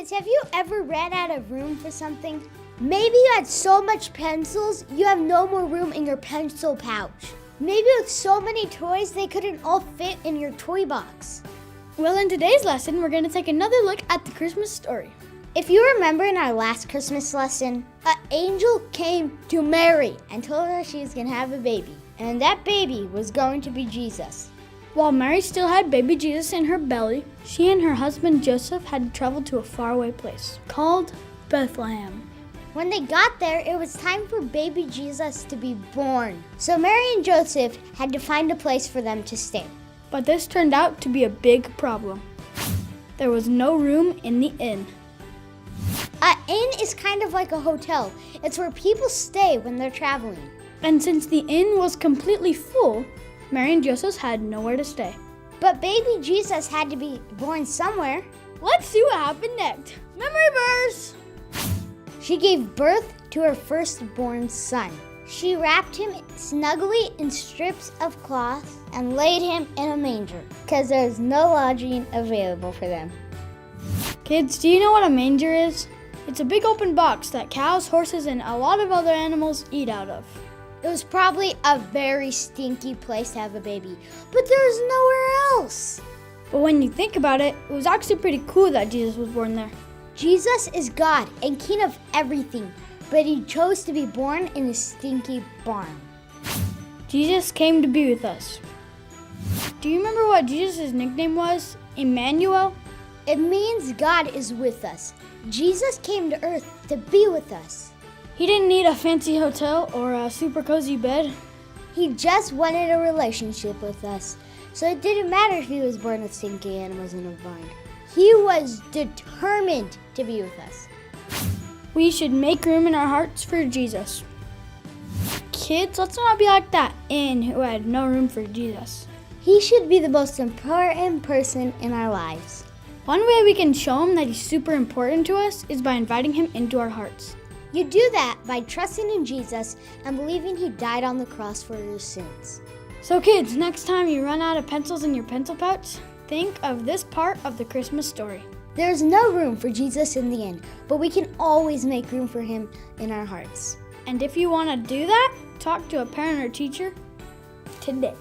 Kids, have you ever ran out of room for something? Maybe you had so much pencils, you have no more room in your pencil pouch. Maybe with so many toys, they couldn't all fit in your toy box. Well, in today's lesson, we're going to take another look at the Christmas story. If you remember in our last Christmas lesson, an angel came to Mary and told her she was going to have a baby. And that baby was going to be Jesus. While Mary still had baby Jesus in her belly, she and her husband Joseph had traveled to a faraway place called Bethlehem. When they got there, it was time for baby Jesus to be born. So Mary and Joseph had to find a place for them to stay. But this turned out to be a big problem. There was no room in the inn. An inn is kind of like a hotel. It's where people stay when they're traveling. And since the inn was completely full, Mary and Joseph had nowhere to stay. But baby Jesus had to be born somewhere. Let's see what happened next. Memory verse! She gave birth to her firstborn son. She wrapped him snugly in strips of cloth and laid him in a manger because there's no lodging available for them. Kids, do you know what a manger is? It's a big open box that cows, horses, and a lot of other animals eat out of. It was probably a very stinky place to have a baby, but there was nowhere else. But when you think about it, it was actually pretty cool that Jesus was born there. Jesus is God and King of everything, but he chose to be born in a stinky barn. Jesus came to be with us. Do you remember what Jesus' nickname was? Emmanuel? It means God is with us. Jesus came to earth to be with us. He didn't need a fancy hotel or a super cozy bed. He just wanted a relationship with us. So it didn't matter if he was born with stinky animals in a barn. He was determined to be with us. We should make room in our hearts for Jesus. Kids, let's not be like that inn who had no room for Jesus. He should be the most important person in our lives. One way we can show him that he's super important to us is by inviting him into our hearts. You do that by trusting in Jesus and believing he died on the cross for your sins. So kids, next time you run out of pencils in your pencil pouch, think of this part of the Christmas story. There's no room for Jesus in the inn, but we can always make room for him in our hearts. And if you want to do that, talk to a parent or teacher today.